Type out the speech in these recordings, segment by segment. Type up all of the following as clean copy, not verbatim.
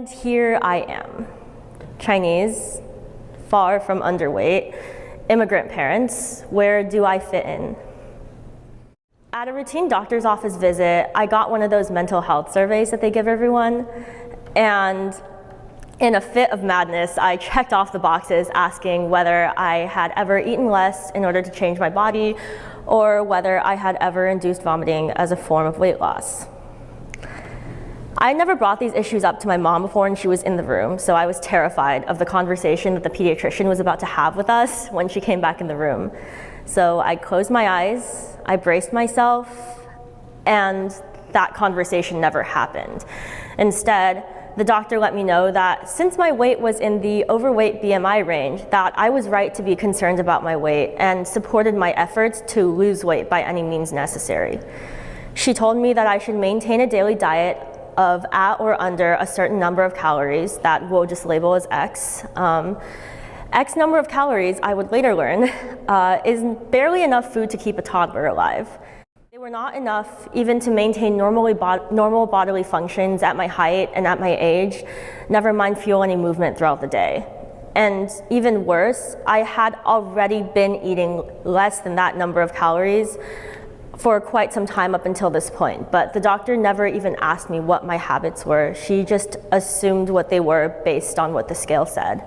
And here I am, Chinese, far from underweight, immigrant parents. Where do I fit in? At a routine doctor's office visit, I got one of those mental health surveys that they give everyone, and in a fit of madness, I checked off the boxes asking whether I had ever eaten less in order to change my body, or whether I had ever induced vomiting as a form of weight loss. I had never brought these issues up to my mom before, and she was in the room, so I was terrified of the conversation that the pediatrician was about to have with us when she came back in the room. So I closed my eyes, I braced myself, and that conversation never happened. Instead, the doctor let me know that since my weight was in the overweight BMI range, that I was right to be concerned about my weight and supported my efforts to lose weight by any means necessary. She told me that I should maintain a daily diet of at or under a certain number of calories that we'll just label as X. X number of calories, I would later learn, is barely enough food to keep a toddler alive. They were not enough even to maintain normal bodily functions at my height and at my age, never mind fuel any movement throughout the day. And even worse, I had already been eating less than that number of calories for quite some time up until this point, but the doctor never even asked me what my habits were. She just assumed what they were based on what the scale said.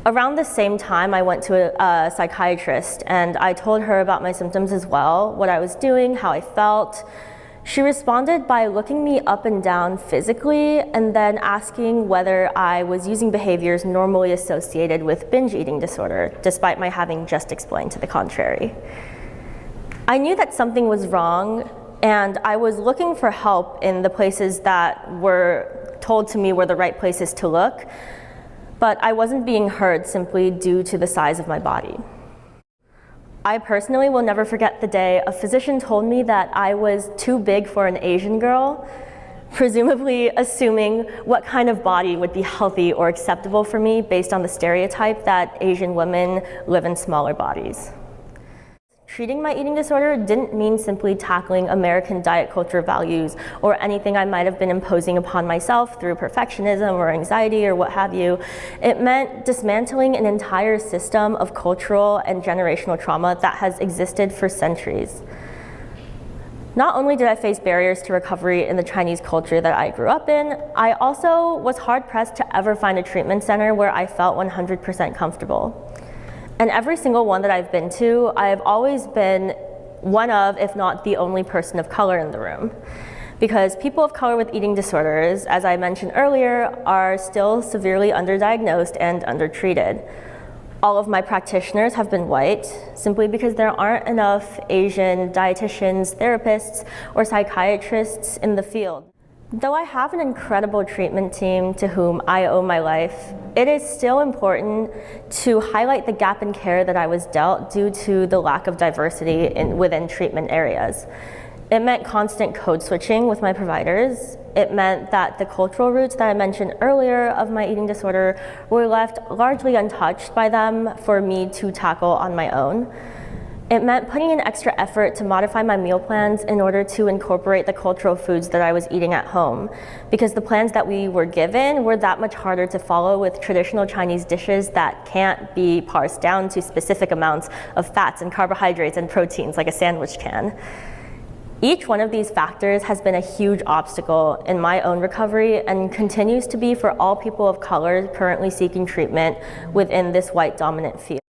Around the same time, I went to a psychiatrist, and I told her about my symptoms as well, what I was doing, how I felt. She responded by looking me up and down physically and then asking whether I was using behaviors normally associated with binge eating disorder, despite my having just explained to the contrary. I knew that something was wrong, and I was looking for help in the places that were told to me were the right places to look, but I wasn't being heard simply due to the size of my body. I personally will never forget the day a physician told me that I was too big for an Asian girl, presumably assuming what kind of body would be healthy or acceptable for me based on the stereotype that Asian women live in smaller bodies. Treating my eating disorder didn't mean simply tackling American diet culture values or anything I might have been imposing upon myself through perfectionism or anxiety or what have you. It meant dismantling an entire system of cultural and generational trauma that has existed for centuries. Not only did I face barriers to recovery in the Chinese culture that I grew up in, I also was hard-pressed to ever find a treatment center where I felt 100% comfortable. And every single one that I've been to, I've always been one of, if not the only person of color in the room. Because people of color with eating disorders, as I mentioned earlier, are still severely underdiagnosed and undertreated. All of my practitioners have been white, simply because there aren't enough Asian dietitians, therapists, or psychiatrists in the field. Though I have an incredible treatment team to whom I owe my life, it is still important to highlight the gap in care that I was dealt due to the lack of diversity within treatment areas. It meant constant code switching with my providers. It meant that the cultural roots that I mentioned earlier of my eating disorder were left largely untouched by them for me to tackle on my own. It meant putting in extra effort to modify my meal plans in order to incorporate the cultural foods that I was eating at home, because the plans that we were given were that much harder to follow with traditional Chinese dishes that can't be parsed down to specific amounts of fats and carbohydrates and proteins like a sandwich can. Each one of these factors has been a huge obstacle in my own recovery and continues to be for all people of color currently seeking treatment within this white dominant field.